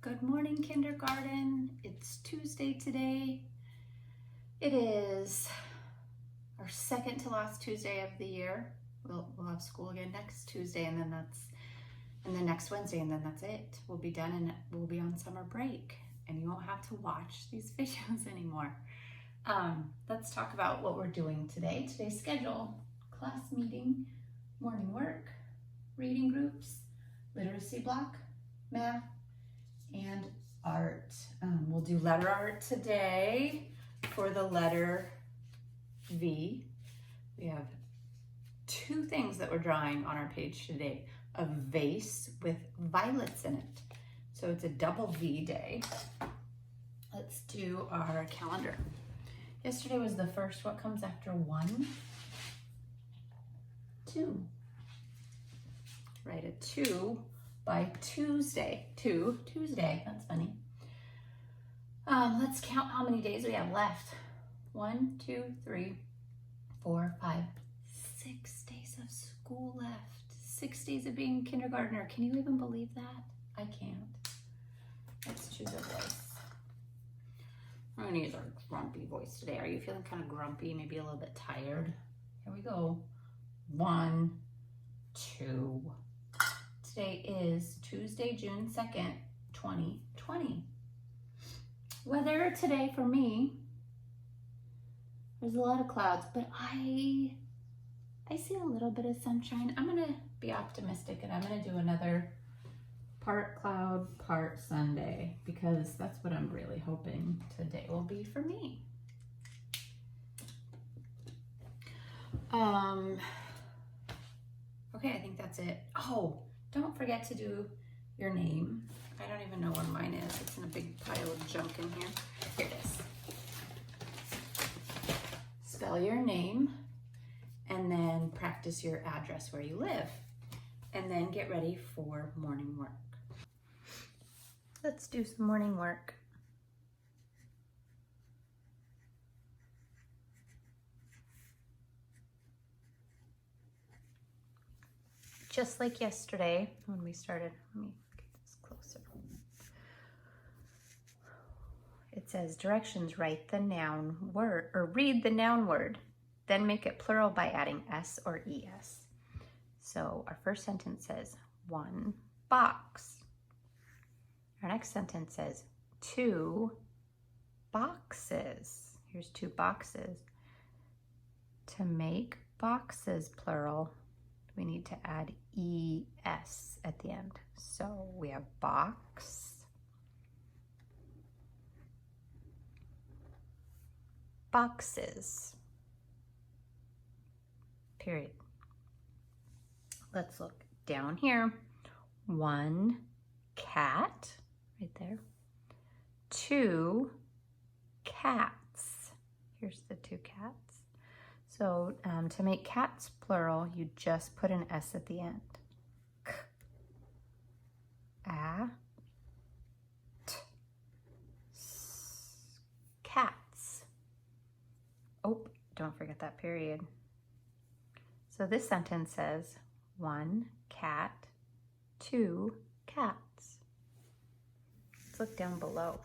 Good morning, kindergarten. It's Tuesday today. It is our second to last Tuesday of the year. We'll have school again next Tuesday, and then next Wednesday, and then that's it. We'll be done and we'll be on summer break, and you won't have to watch these videos anymore. Let's talk about what we're doing today. Today's schedule: class meeting, morning work, reading groups, literacy block, math, and art. We'll do letter art today for the letter V. We have two things that we're drawing on our page today: a vase with violets in it. So it's a double V day. Let's do our calendar. Yesterday was the first. What comes after 1? 2. Write a 2 by Tuesday. Tuesday. That's funny. Let's count how many days we have left. 1, 2, 3, 4, 5, 6 days of school left. 6 days of being a kindergartner. Can you even believe that? I can't. Let's choose a voice. I'm gonna use our grumpy voice today. Are you feeling kind of grumpy? Maybe a little bit tired? Here we go. 1, 2. Today is Tuesday, June 2nd, 2020. Weather today for me, there's a lot of clouds, but I see a little bit of sunshine. I'm gonna be optimistic, and I'm gonna do another part cloud, part Sunday, because that's what I'm really hoping today will be for me. Okay, I think that's it. Oh, don't forget to do your name. I don't even know where mine is. It's in a big pile of junk in here. Here it is. Spell your name, and then practice your address where you live, and then get ready for morning work. Let's do some morning work. Just like yesterday when we started, let me get this closer. It says directions: write the noun word, or read the noun word, then make it plural by adding s or es. So our first sentence says 1 box. Our next sentence says 2 boxes. Here's 2 boxes. To make boxes plural, we need to add es at the end. So we have box, boxes, period. Let's look down here. 1 cat, right there. 2 cats. Here's the 2 cats. So to make cats plural, you just put an S at the end. K, a, t, s, cats. Oh, don't forget that period. So this sentence says 1 cat, 2 cats. Let's look down below.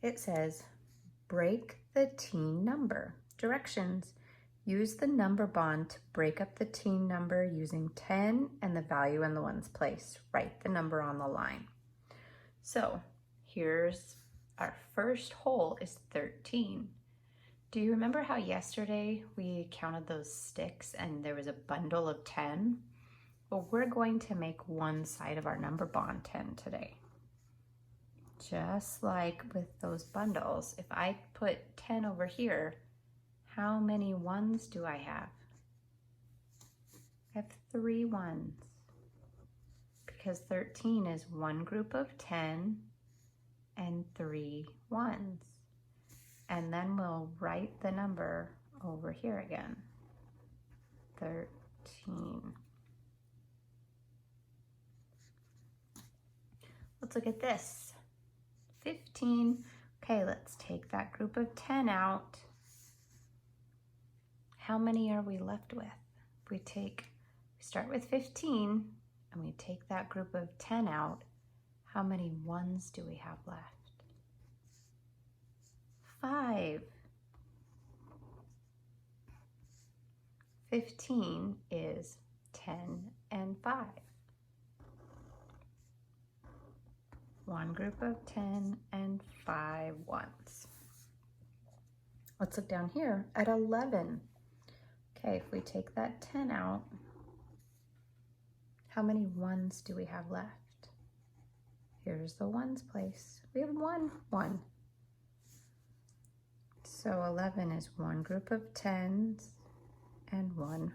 It says, break the teen number. Directions: use the number bond to break up the teen number using 10 and the value in the ones place. Write the number on the line. So here's our first hole is 13. Do you remember how yesterday we counted those sticks and there was a bundle of 10? Well, we're going to make one side of our number bond 10 today. Just like with those bundles, if I put 10 over here, how many ones do I have? I have 3 ones, because 13 is one group of 10 and 3 ones. And then we'll write the number over here again, 13. Let's look at this. 15. Okay, let's take that group of 10 out. How many are we left with? If we start with 15 and we take that group of 10 out, how many ones do we have left? 5. 15 is 10 and 5. One group of 10 and 5 ones. Let's look down here at 11. Okay, if we take that 10 out, how many ones do we have left? Here's the ones place. We have 1. So 11 is one group of 10s and 1.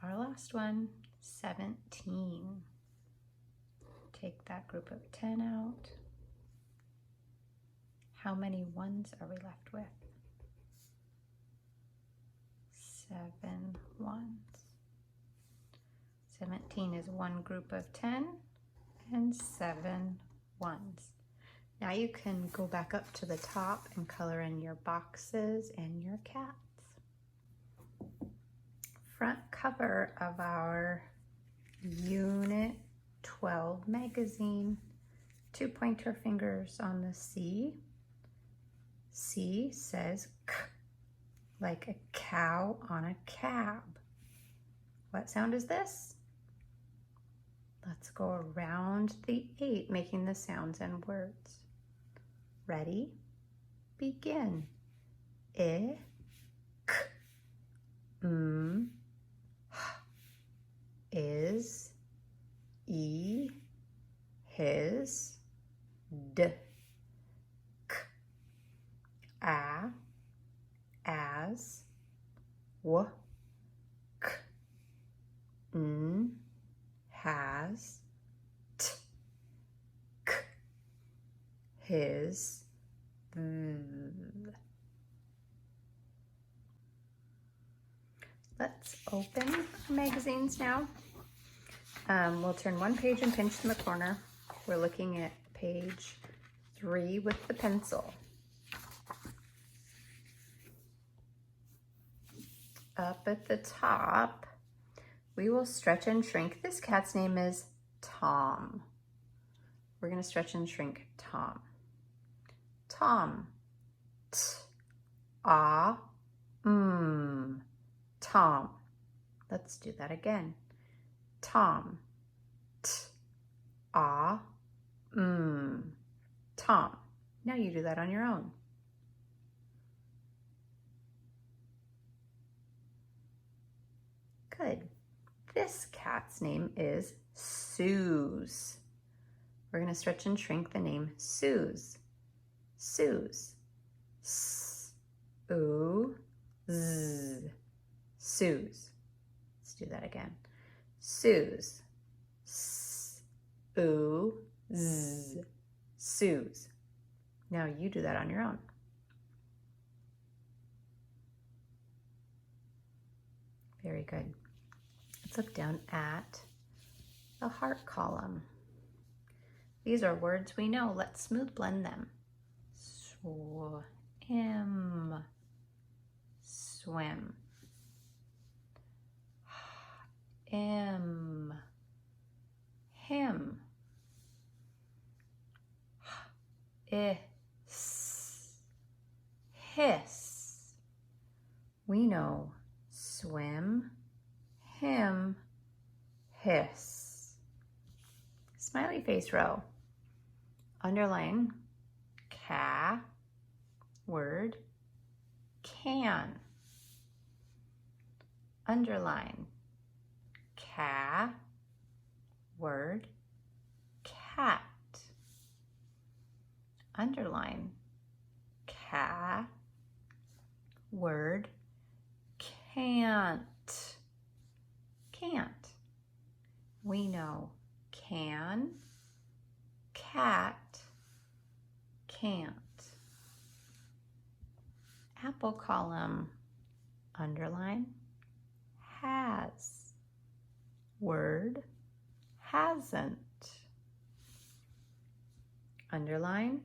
Our last one, 17. Take that group of 10 out. How many ones are we left with? 7 ones. 17 is one group of 10 and 7 ones. Now you can go back up to the top and color in your boxes and your cats. Front cover of our Unit 12 magazine. 2 pointer fingers on the C. C says K, like a cow on a cab. What sound is this? Let's go around the 8, making the sounds and words. Ready? Begin. I, K, M, H, is, E, his, D, K, a, as, w, k, n, has, t, k, his, th. Let's open our magazines now. We'll turn one page and pinch in the corner. We're looking at page 3 with the pencil. Up at the top, we will stretch and shrink. This cat's name is Tom. We're going to stretch and shrink Tom. Tom. T, a, m. Tom. Let's do that again. Tom. T, a, m. Tom. Now you do that on your own. Good. This cat's name is Suze. We're going to stretch and shrink the name Suze. Suze. S, oo, z. Suze. Let's do that again. Suze. S, oo, z. Suze. Now you do that on your own. Very good. Let's look down at the heart column. These are words we know. Let's smooth blend them. Swim, swim. Him, is, hiss. We know swim, him, hiss. Smiley face row. Underline ca, word, can. Underline ca, word, cat. Underline ca, word, can't. Can't. We know can, cat, can't. Apple column. Underline has, word, hasn't. Underline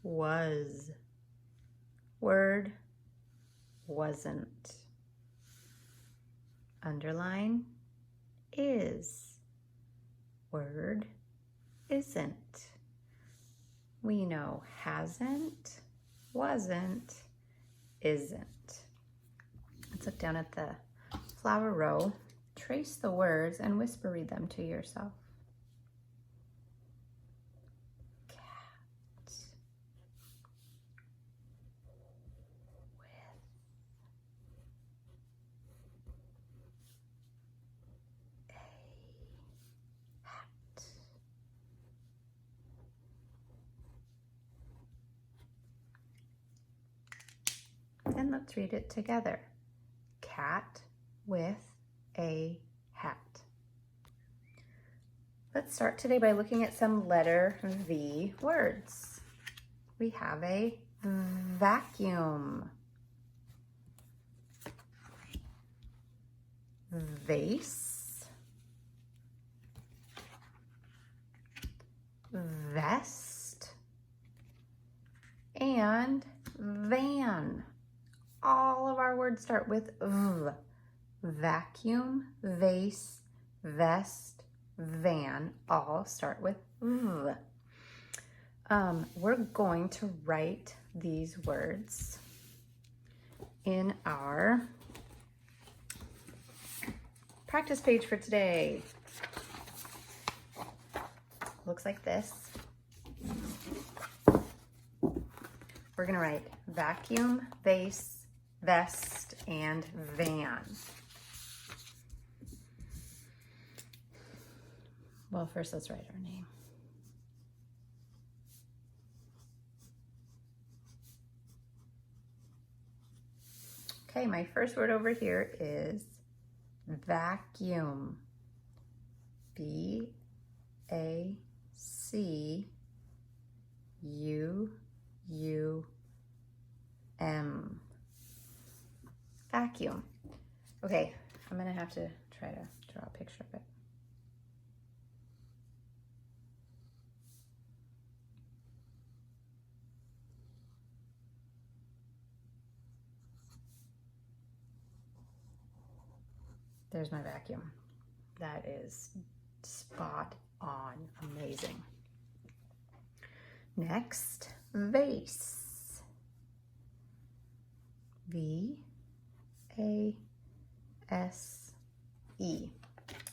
was, word, wasn't. underline is. Word isn't. We know hasn't, wasn't, isn't. Let's look down at the flower row. Trace the words and whisper read them to yourself. Cat. With. A. Hat. And let's read it together. Cat with a hat. Let's start today by looking at some letter V words. We have a vacuum, vase, vest, and van. All of our words start with V. Vacuum, vase, vest, van, all start with V. We're going to write these words in our practice page for today. Looks like this. We're gonna write vacuum, vase, vest, and van. Well, first let's write our name. Okay, my first word over here is vacuum. V-A-C-U-U-M. Vacuum. Okay, I'm gonna have to try to draw a picture of it. There's my vacuum. That is spot on, amazing. Next, vase. V-A-S-E.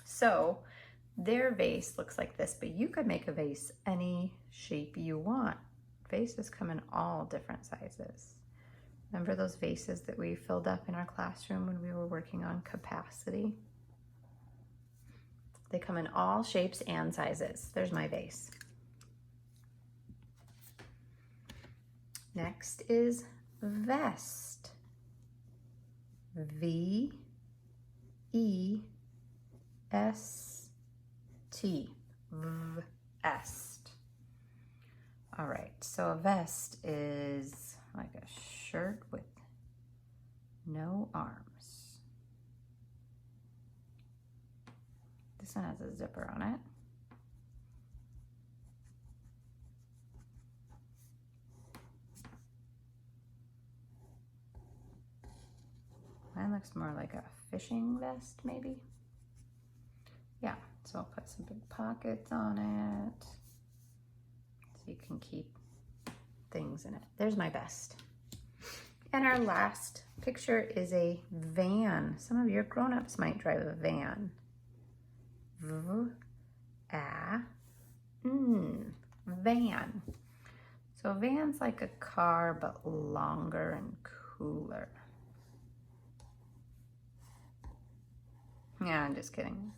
So their vase looks like this, but you could make a vase any shape you want. Vases come in all different sizes. Remember those vases that we filled up in our classroom when we were working on capacity? They come in all shapes and sizes. There's my vase. Next is vest. V-E-S-T. Vest. All right, so a vest is like a shirt with no arms. This one has a zipper on it. Mine looks more like a fishing vest, maybe. Yeah, so I'll put some big pockets on it so you can keep things in it. There's my vest. And our last picture is a van. Some of your grown-ups might drive a van. Van. So a van's like a car, but longer and cooler. Yeah, I'm just kidding.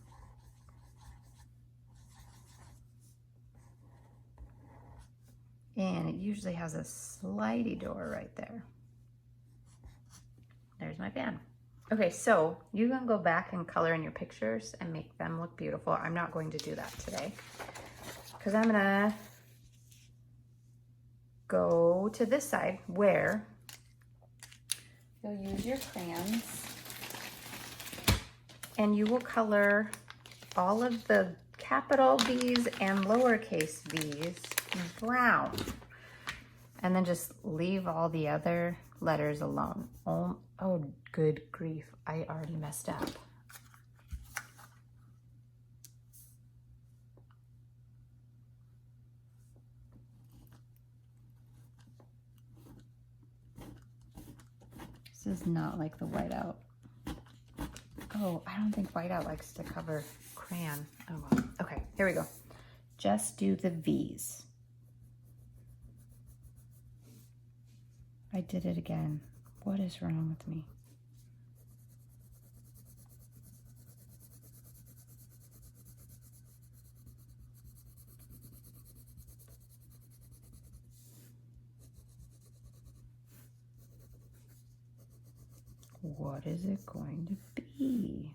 And it usually has a slidey door right there. There's my van. Okay, so you can go back and color in your pictures and make them look beautiful. I'm not going to do that today because I'm gonna go to this side where you'll use your crayons and you will color all of the capital V's and lowercase v's brown. And then just leave all the other letters alone. Oh, good grief, I already messed up. This is not like the whiteout. Oh, I don't think whiteout likes to cover crayon. Oh well. Okay, here we go. Just do the V's. I did it again. What is wrong with me? What is it going to be?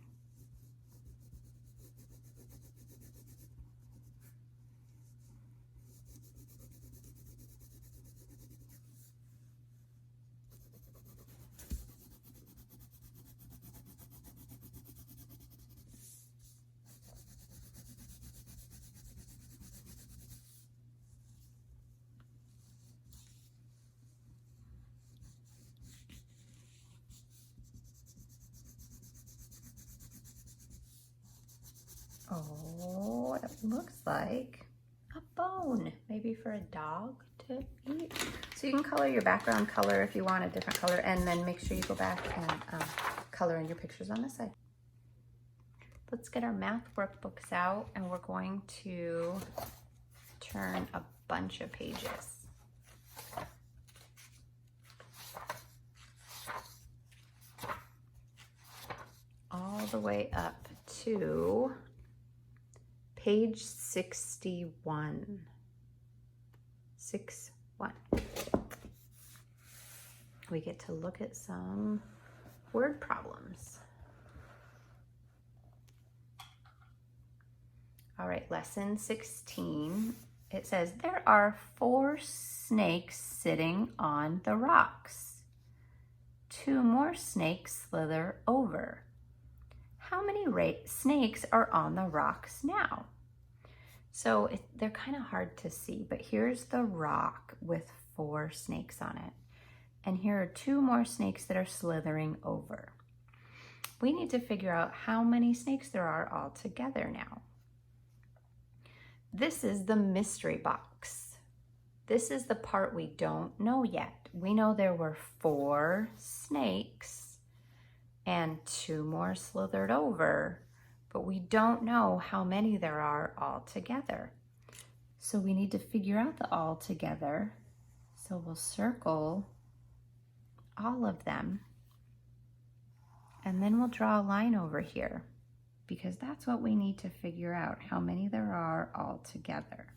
Oh, it looks like a bone, maybe for a dog to eat. So you can color your background color if you want a different color, and then make sure you go back and color in your pictures on this side. Let's get our math workbooks out, and we're going to turn a bunch of pages. All the way up to page 61. 61. We get to look at some word problems. All right, lesson 16. It says, there are 4 snakes sitting on the rocks. 2 more snakes slither over. How many snakes are on the rocks now? So they're kind of hard to see, but here's the rock with 4 snakes on it. And here are 2 more snakes that are slithering over. We need to figure out how many snakes there are all together now. This is the mystery box. This is the part we don't know yet. We know there were 4 snakes and 2 more slithered over, but we don't know how many there are all together. So we need to figure out the all together. So we'll circle all of them, and then we'll draw a line over here, because that's what we need to figure out, how many there are all together.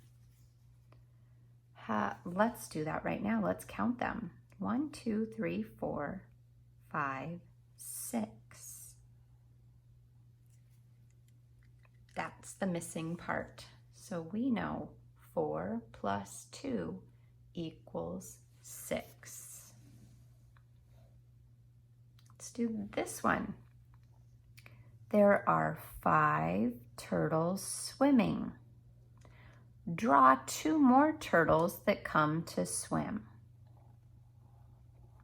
Let's do that right now. Let's count them. 1, 2, 3, 4, 5, 6. That's the missing part. So we know 4 plus 2 equals 6. Let's do this one. There are 5 turtles swimming. Draw 2 more turtles that come to swim.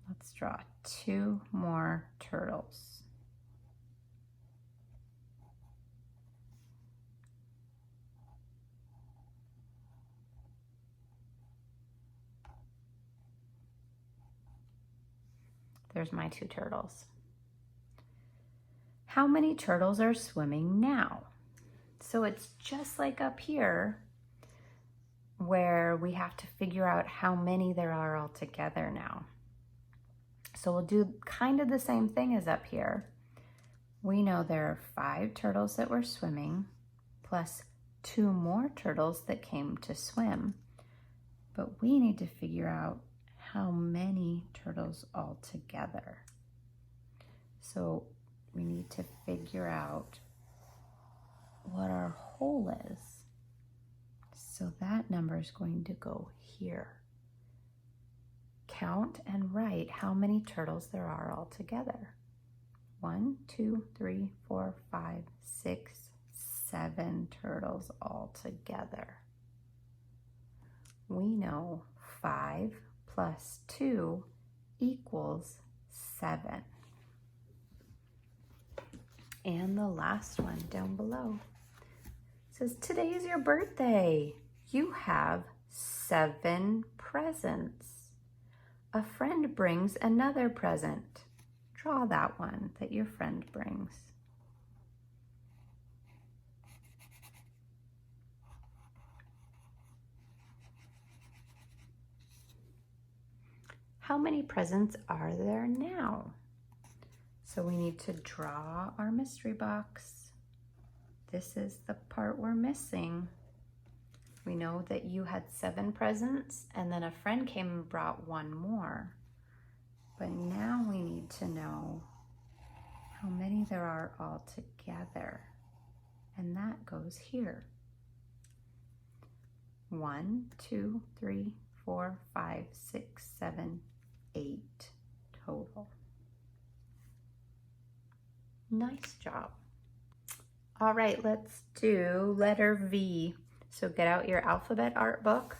Let's draw 2 more turtles. There's my 2 turtles. How many turtles are swimming now? So it's just like up here where we have to figure out how many there are all together now. So we'll do kind of the same thing as up here. We know there are 5 turtles that were swimming plus 2 more turtles that came to swim. But we need to figure out how many turtles all together. So we need to figure out what our whole is. So that number is going to go here. Count and write how many turtles there are all together. 1, 2, 3, 4, 5, 6, 7 turtles all together. We know 5 plus 2 equals 7. And the last one down below says, today is your birthday. You have 7 presents. A friend brings another present. draw that one that your friend brings. How many presents are there now? So we need to draw our mystery box. This is the part we're missing. We know that you had 7 presents and then a friend came and brought 1 more. But now we need to know how many there are all together. And that goes here. 1, 2, 3, 4, 5, 6, 7, 8 total. Nice job. All right, let's do letter V. So get out your alphabet art book.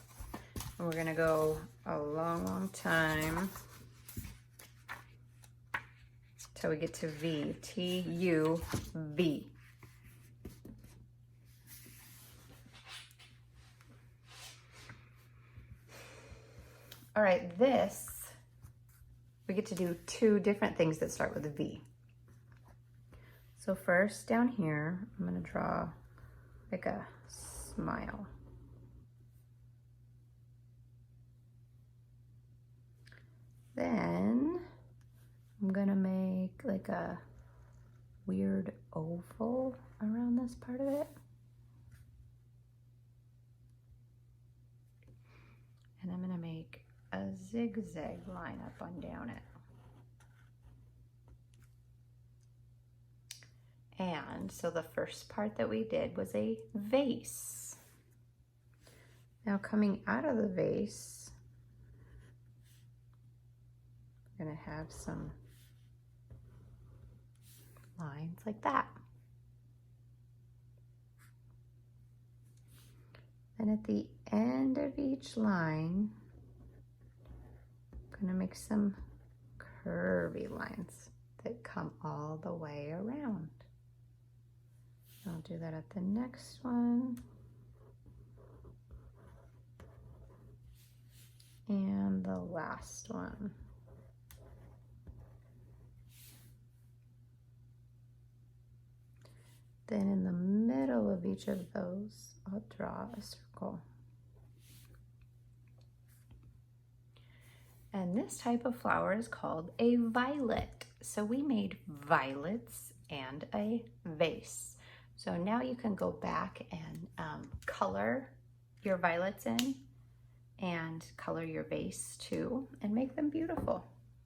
And we're gonna go a long, long time till we get to V, T-U-V. All right, we get to do 2 different things that start with a V. So first down here, I'm gonna draw like a smile. Then I'm gonna make like a weird oval around this part of it. And I'm gonna make a zigzag line up and down it. And so the first part that we did was a vase. Now coming out of the vase, I'm gonna have some lines like that. And at the end of each line, I'm gonna make some curvy lines that come all the way around. I'll do that at the next one. And the last one. Then in the middle of each of those, I'll draw a circle. And this type of flower is called a violet. So we made violets and a vase. So now you can go back and color your violets in and color your vase too and make them beautiful.